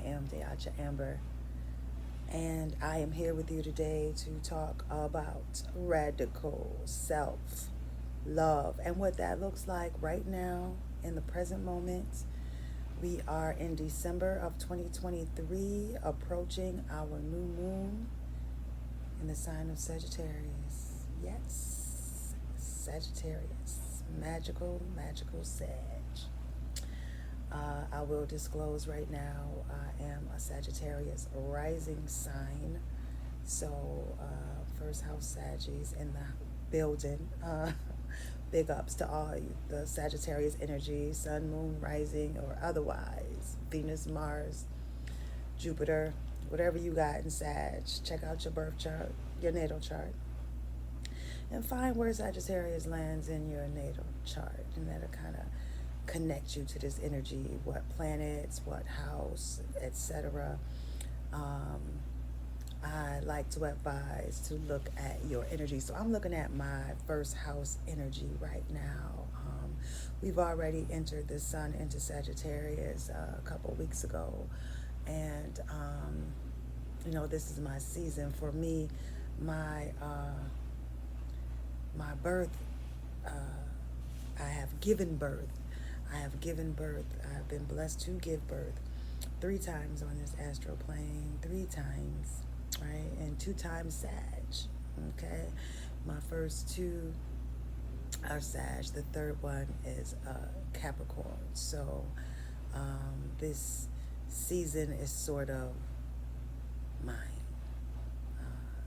am Deacha Amber, and I am here with you today to talk about radical self love and what that looks like right now in the present moment. We are in December of 2023, approaching our new moon in the sign of Sagittarius. Yes, Sagittarius, magical Sag. I will disclose right now I am a Sagittarius rising sign. So, first house Saggies in the building. Big ups to all the Sagittarius energy, sun, moon, rising, or otherwise. Venus, Mars, Jupiter, whatever you got in Sag. Check out your birth chart, your natal chart, and find where Sagittarius lands in your natal chart. And that'll kind of connect you to this energy, what planets, what house, etc. I like to advise to look at your energy. So I'm looking at my first house energy right now. We've already entered the sun into Sagittarius a couple weeks ago. And, this is my season. For me, my birth, I have given birth. I've been blessed to give birth 3 times on this astral plane, 3 times, right? And 2 times Sag, okay? My first 2 are Sag. The third one is Capricorn. So this season is sort of mine.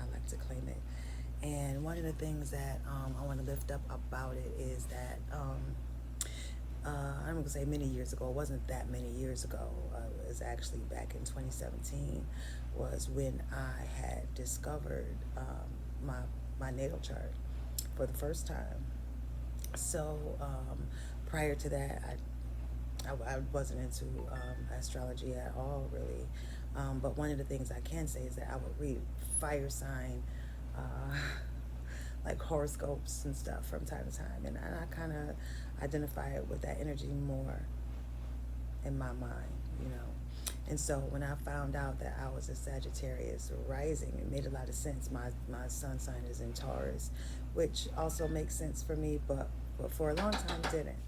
I like to claim it. And one of the things that I want to lift up about it is that I'm going to say many years ago, it wasn't that many years ago, it was actually back in 2017, was when I had discovered my natal chart for the first time. So prior to that, I wasn't into astrology at all, really. But one of the things I can say is that I would read fire sign like horoscopes and stuff from time to time, and I kind of identify it with that energy more in my mind, And so when I found out that I was a Sagittarius rising, it made a lot of sense. My sun sign is in Taurus, which also makes sense for me, but for a long time didn't.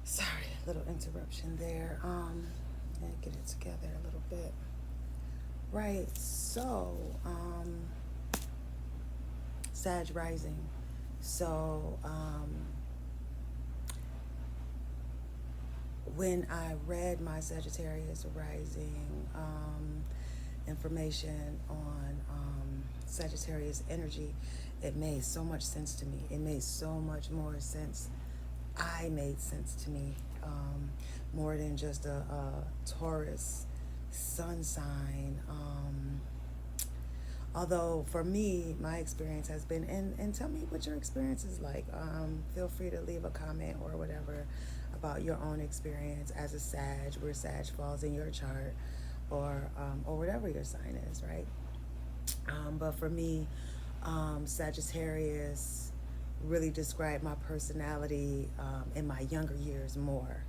Sorry, a little interruption there. Get it together a little bit. Right, so Sag rising. So when I read my Sagittarius rising information on Sagittarius energy, it made so much sense to me. It made so much more sense. I made sense to me, more than just a Taurus sun sign. Although for me, my experience has been, and tell me what your experience is like. Feel free to leave a comment or whatever about your own experience as a Sag, where Sag falls in your chart, or whatever your sign is, right? But for me, Sagittarius really described my personality in my younger years more.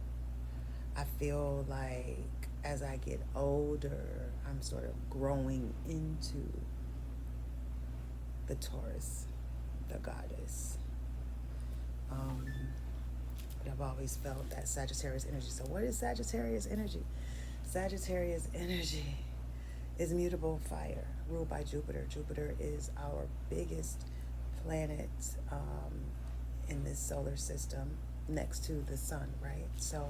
I feel like as I get older, I'm sort of growing into the Taurus, the goddess. But I've always felt that Sagittarius energy. So what is Sagittarius energy? Sagittarius energy is mutable fire, ruled by Jupiter. Jupiter is our biggest planet in this solar system, next to the sun, right? So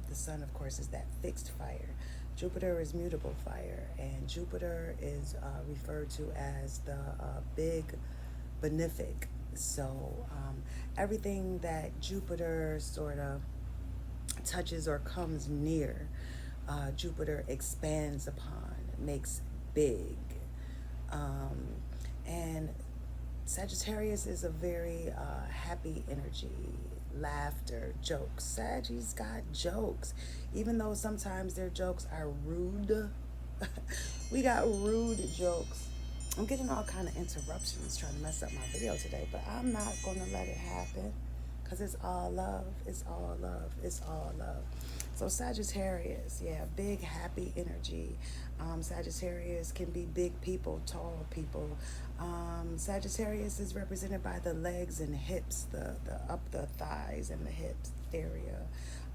the sun, of course, is that fixed fire. Jupiter is mutable fire, and Jupiter is referred to as the big benefic. So everything that Jupiter sort of touches or comes near, Jupiter expands upon, makes big. And Sagittarius is a very happy energy, laughter, jokes. Sagittarius got jokes, even though sometimes their jokes are rude. We got rude jokes. I'm getting all kind of interruptions trying to mess up my video today, but I'm not going to let it happen, because it's all love. It's all love. It's all love. So Sagittarius, yeah, big happy energy. Sagittarius can be big people, tall people. Sagittarius is represented by the legs and hips, the up the thighs and the hips area.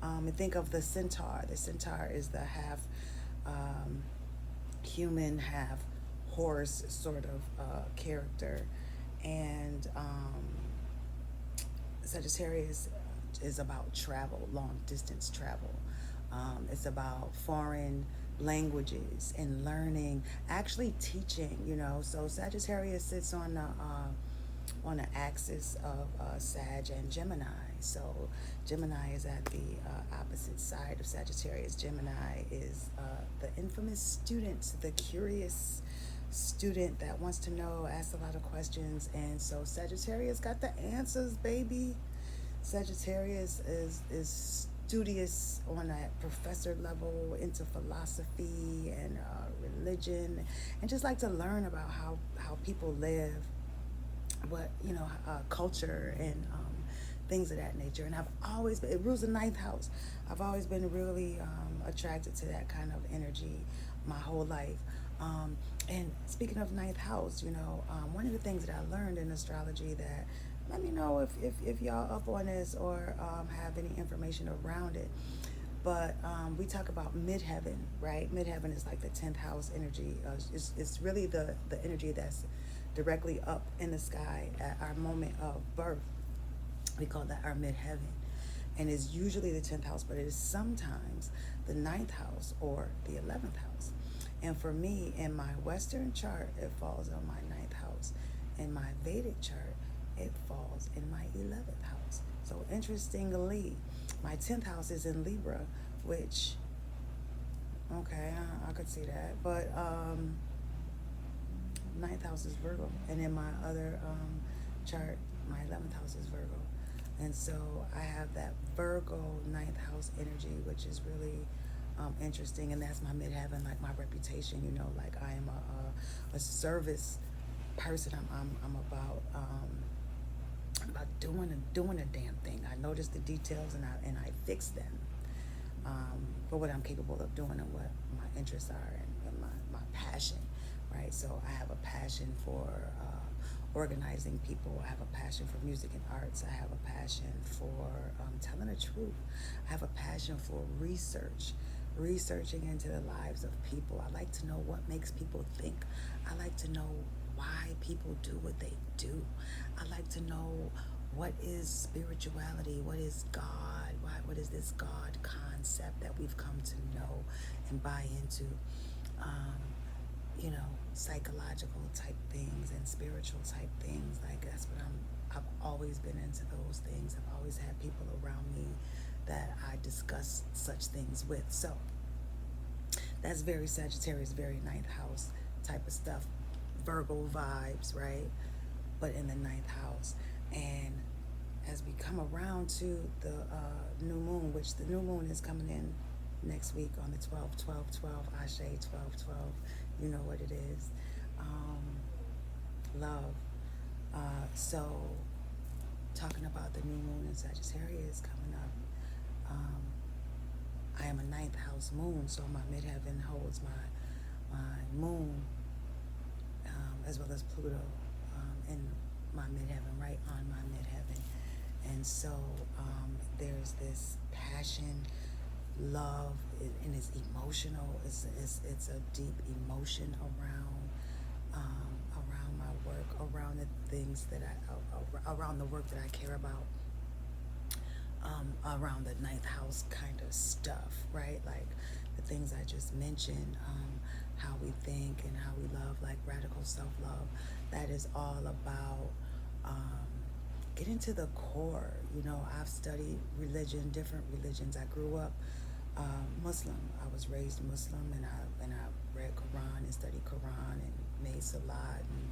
And think of the centaur. The centaur is the half um, human, half horse sort of character, and Sagittarius is about travel, long distance travel. It's about foreign languages and learning, actually teaching. So Sagittarius sits on the axis of Sag and Gemini. So Gemini is at the opposite side of Sagittarius. Gemini is the infamous student, the curious student that wants to know, asks a lot of questions, and so Sagittarius got the answers, baby. Sagittarius is studious on a professor level, into philosophy and religion, and just like to learn about how people live, what culture and things of that nature. And I've always been, it rules the ninth house. I've always been really attracted to that kind of energy my whole life. And speaking of ninth house, one of the things that I learned in astrology, that, let me know if y'all up on this or have any information around it. But we talk about midheaven, right? Midheaven is like the 10th house energy. It's really the energy that's directly up in the sky at our moment of birth. We call that our midheaven. And it's usually the 10th house, but it is sometimes the ninth house or the 11th house. And for me, in my Western chart, it falls on my ninth house. In my Vedic chart, it falls in my 11th house. So interestingly, my 10th house is in Libra, which, okay, I could see that. But ninth house is Virgo. And in my other chart, my 11th house is Virgo. And so I have that Virgo ninth house energy, which is really interesting. And that's my midheaven, like my reputation, like I am a service person. I'm about doing a damn thing. I notice the details and I fix them for what I'm capable of doing and what my interests are and my passion, right? So I have a passion for organizing people. I have a passion for music and arts. I have a passion for telling the truth. I have a passion for researching into the lives of people. I like to know what makes people think. I like to know why people do what they do. I like to know what is spirituality, what is God, what is this God concept that we've come to know and buy into. Psychological type things and spiritual type things. Like that's what I've always been into those things. I've always had people around me that I discuss such things with. So that's very Sagittarius, very ninth house type of stuff. Virgo vibes, right? But in the ninth house. And as we come around to the new moon, which the new moon is coming in next week on the 12/12/12, Ashe 12/12, you know what it is. Love. So talking about the new moon in Sagittarius coming up, I am a ninth house moon, so my midheaven holds my moon, as well as Pluto in my midheaven, right on my midheaven. And so there's this passion, love, and it's emotional. It's a deep emotion around my work, around the things that around the work that I care about, around the ninth house kind of stuff, right? Like the things I just mentioned, how we think and how we love, like radical self-love. That is all about getting to the core. I've studied religion, different religions. I grew up Muslim. I was raised Muslim, and I read Quran and studied Quran and made salat and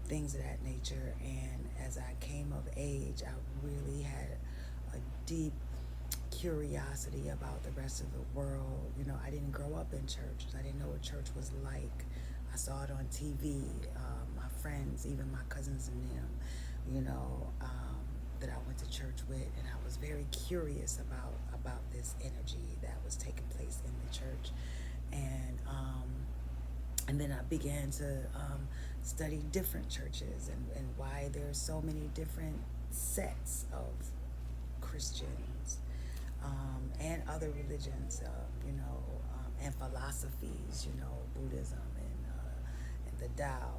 things of that nature. And as I came of age, I really had a deep curiosity about the rest of the world. I didn't grow up in church. I didn't know what church was like. I saw it on TV. My friends, even my cousins and them, that I went to church with, and I was very curious about about this energy that was taking place in the church. And then I began to study different churches and why there's so many different sets of Christians and other religions, and philosophies, Buddhism and the Tao,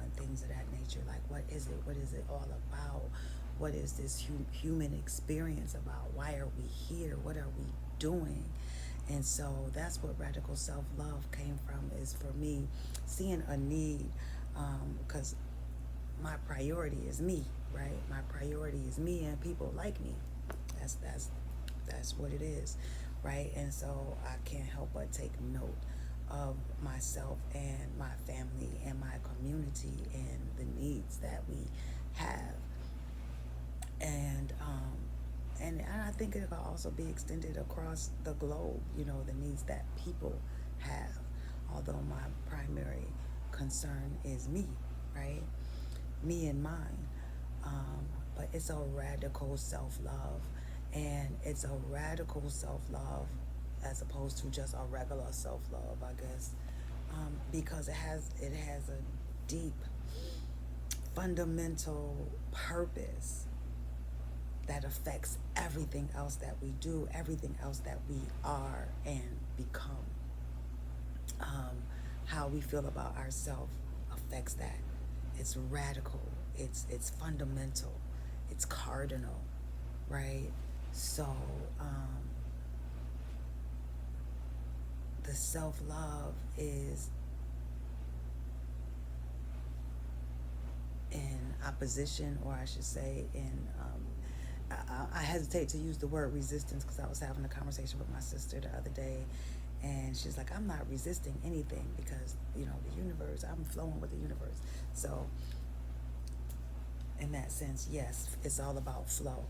and things of that nature. Like, what is it? What is it all about? What is this human experience about? Why are we here? What are we doing? And so that's what radical self-love came from, is for me seeing a need, because my priority is me, right? My priority is me and people like me. That's what it is, right? And so I can't help but take note of myself and my family and my community and the needs that we have. And I think it will also be extended across the globe, the needs that people have. Although my primary concern is me, right? Me and mine. But it's a radical self-love. And it's a radical self-love as opposed to just a regular self-love, I guess. Because it has a deep, fundamental purpose that affects everything else that we do, everything else that we are and become. How we feel about ourselves affects that. It's radical, it's fundamental, it's cardinal, right? So the self-love is in opposition, or I should say I hesitate to use the word resistance, because I was having a conversation with my sister the other day, and she's like, I'm not resisting anything, because the universe, I'm flowing with the universe. So in that sense, yes, it's all about flow,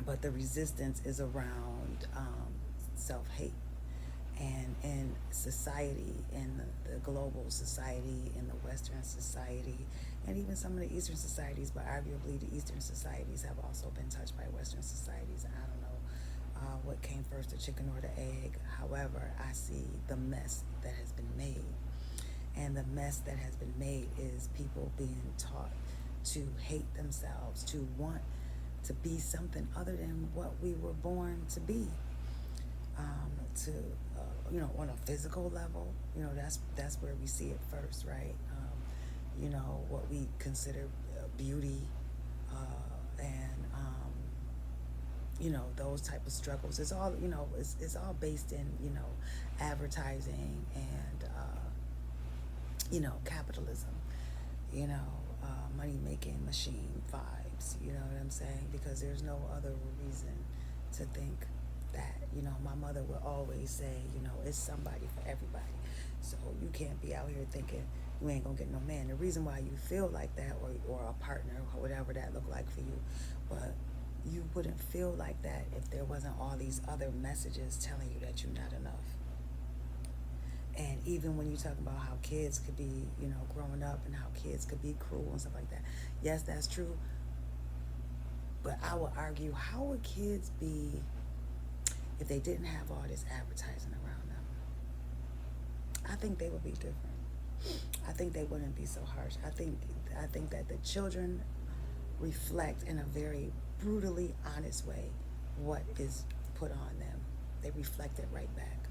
but the resistance is around self-hate. And society, in the global society, in the Western society, and even some of the Eastern societies, but arguably the Eastern societies have also been touched by Western societies. I don't know what came first, the chicken or the egg. However, I see the mess that has been made. And the mess that has been made is people being taught to hate themselves, to want to be something other than what we were born to be. On a physical level, that's where we see it first, right? What we consider beauty, and those type of struggles. It's all, it's all based in, advertising and, capitalism, money-making machine vibes, you know what I'm saying? Because there's no other reason to think that. My mother would always say, it's somebody for everybody. So you can't be out here thinking you ain't gonna get no man. The reason why you feel like that, or a partner, or whatever that look like for you, but you wouldn't feel like that if there wasn't all these other messages telling you that you're not enough. And even when you talk about how kids could be, growing up, and how kids could be cruel and stuff like that, yes, that's true. But I would argue, how would kids be if they didn't have all this advertising around them? I think they would be different. I think they wouldn't be so harsh. I think that the children reflect in a very brutally honest way what is put on them. They reflect it right back.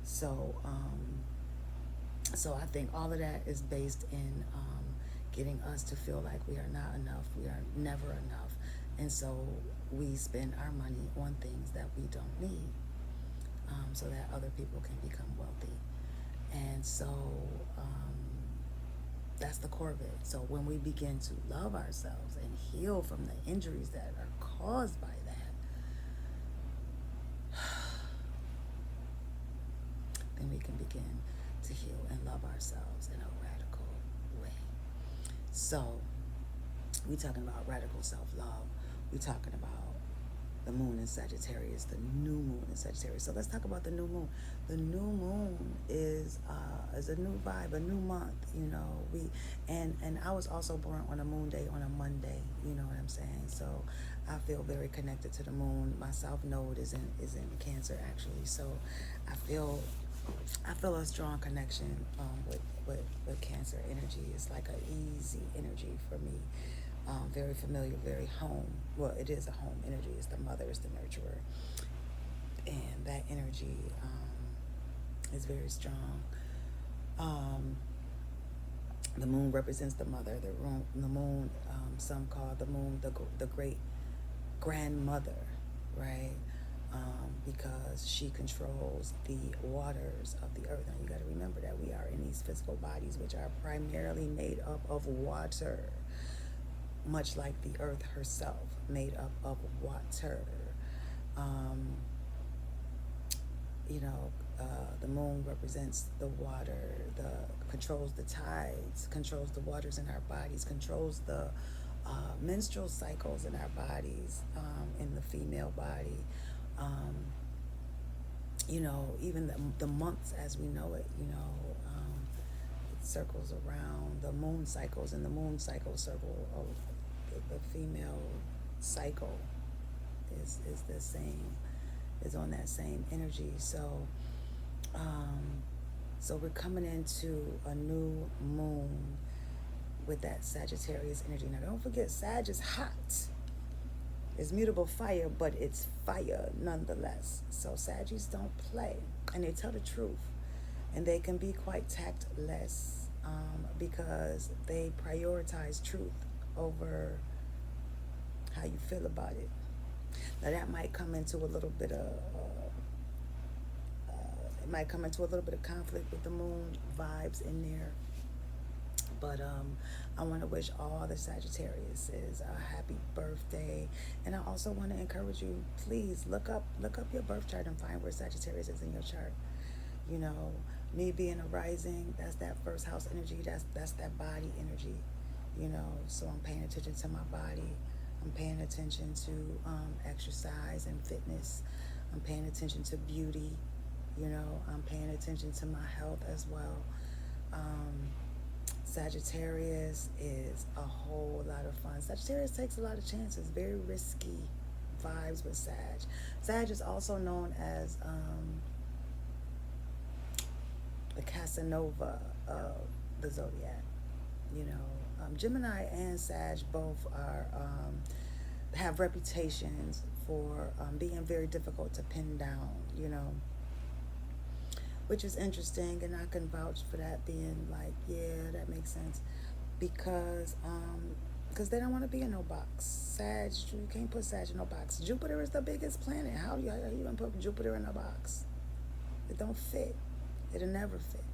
So I think all of that is based in getting us to feel like we are not enough. We are never enough. And so we spend our money on things that we don't need, so that other people can become wealthy. And so that's the core of it. So when we begin to love ourselves and heal from the injuries that are caused by that, then we can begin to heal and love ourselves in a radical way. So we're talking about radical self-love. We're talking about the moon in Sagittarius, the new moon in Sagittarius. So let's talk about the new moon. The new moon is a new vibe, a new month. And I was also born on a moon day on a Monday. You know what I'm saying? So I feel very connected to the moon. My south node is in Cancer actually, so I feel a strong connection with Cancer energy. It's like an easy energy for me. Very familiar, very home. Well, it is a home energy. It's the mother, it's the nurturer, and that energy is very strong. The moon represents the mother. The moon, some call the moon the great grandmother, right? Because she controls the waters of the earth. Now you got to remember that we are in these physical bodies, which are primarily made up of water, much like the earth herself, made up of water. You know, the moon represents the water, controls the tides, controls the waters in our bodies, controls the menstrual cycles in our bodies, in the female body. You know, even the months as we know it, you know, it circles around the moon cycles, and the moon cycle circle of the female cycle is the same, is on that same energy. So so we're coming into a new moon with that Sagittarius energy. Now don't forget, Sag is hot. It's mutable fire, but it's fire nonetheless. So Saggies don't play, and they tell the truth, and they can be quite tactless, because they prioritize truth over how you feel about it. Now that might come into a little bit of conflict with the moon vibes in there. But I want to wish all the Sagittariuses a happy birthday, and I also want to encourage you, please look up your birth chart and find where Sagittarius is in your chart. You know, me being a rising, that's that first house energy. That's that body energy. You know, so I'm paying attention to my body. I'm paying attention to exercise and fitness. I'm paying attention to beauty. You know, I'm paying attention to my health as well. Sagittarius is a whole lot of fun. Sagittarius takes a lot of chances, very risky vibes with Sag. Sag is also known as the Casanova of the zodiac. You know, Gemini and Sag both are have reputations for being very difficult to pin down, you know, which is interesting, and I can vouch for that, being like, yeah, that makes sense, because they don't want to be in no box. Sag, you can't put Sag in no box. Jupiter is the biggest planet. How you gonna put Jupiter in a box? It don't fit. It'll never fit.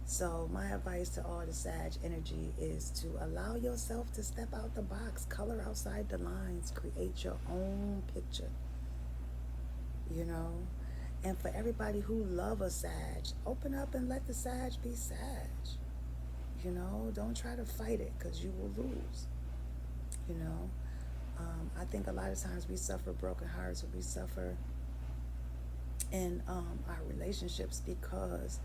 So my advice to all the Sag energy is to allow yourself to step out the box, color outside the lines, create your own picture, you know. And for everybody who love a Sag, open up and let the Sag be Sag. You know, don't try to fight it, because you will lose. You know, I think a lot of times we suffer broken hearts, or we suffer in our relationships because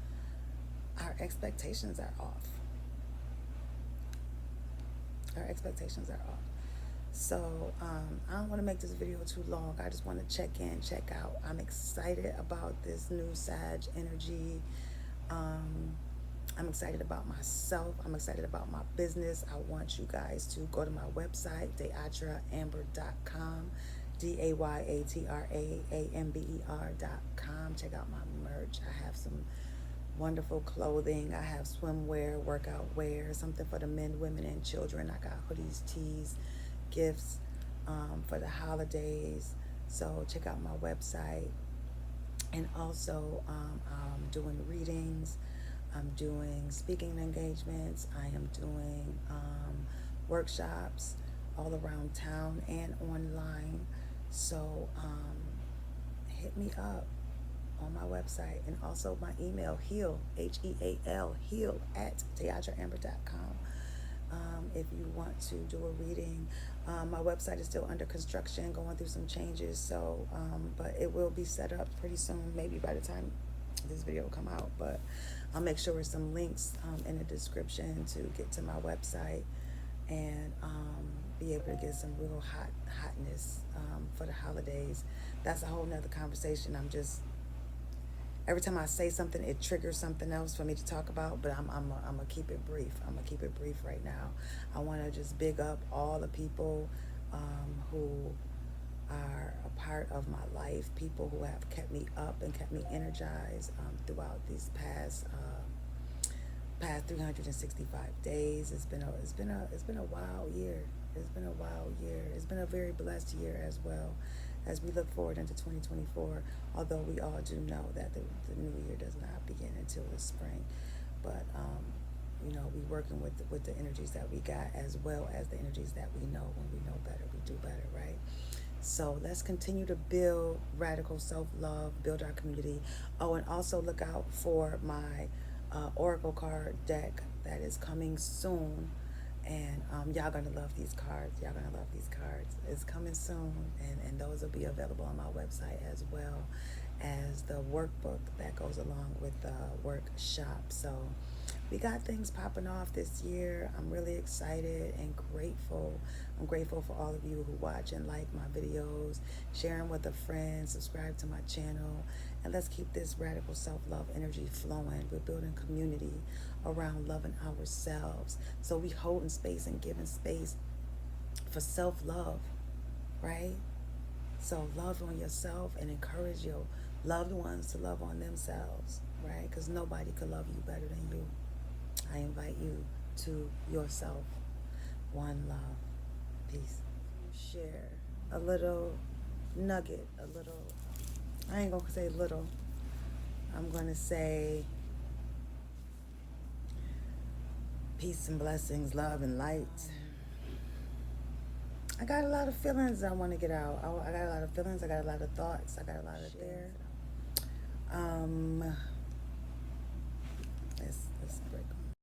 our expectations are off. Our expectations are off. So I don't want to make this video too long. I just want to check in, check out. I'm excited about this new Sag energy. I'm excited about myself. I'm excited about my business. I want you guys to go to my website, dayatraamber.com, DAYATRAAMBER.com. Check out my merch. I have some wonderful clothing. I have swimwear, workout wear, something for the men, women, and children. I got hoodies, tees, gifts for the holidays. So check out my website. And also I'm doing readings, I'm doing speaking engagements, I am doing workshops all around town and online. So hit me up on my website, and also my email, heal, HEAL, heal at dayatraamber.com. If you want to do a reading. My website is still under construction, going through some changes, so but it will be set up pretty soon, maybe by the time this video will come out. But I'll make sure there's some links in the description to get to my website. And be able to get some real hotness for the holidays. That's a whole nother conversation. I'm just, every time I say something, it triggers something else for me to talk about. But I'm gonna keep it brief. I'm gonna keep it brief right now. I want to just big up all the people who are a part of my life. People who have kept me up and kept me energized throughout these past 365 days. It's been a wild year. It's been a wild year. It's been a very blessed year as well as we look forward into 2024, although we all do know that the new year does not begin until the spring. But we working with the energies that we got, as well as the energies that we know. When we know better, we do better, right? So let's continue to build radical self-love, build our community. Oh, and also look out for my Oracle card deck that is coming soon. And y'all gonna love these cards. Y'all gonna love these cards. It's coming soon, and those will be available on my website, as well as the workbook that goes along with the workshop. So we got things popping off this year. I'm really excited and grateful. I'm grateful for all of you who watch and like my videos, sharing with a friend, subscribe to my channel, and let's keep this radical self-love energy flowing. We're building community around loving ourselves. So we holding space and giving space for self-love, right? So love on yourself and encourage your loved ones to love on themselves, right? Because nobody could love you better than you. I invite you to yourself. One love. Peace. Share a little nugget, I ain't gonna say little, I'm gonna say peace and blessings, love and light. I got a lot of feelings I want to get out. I got a lot of feelings. I got a lot of thoughts. I got a lot of share.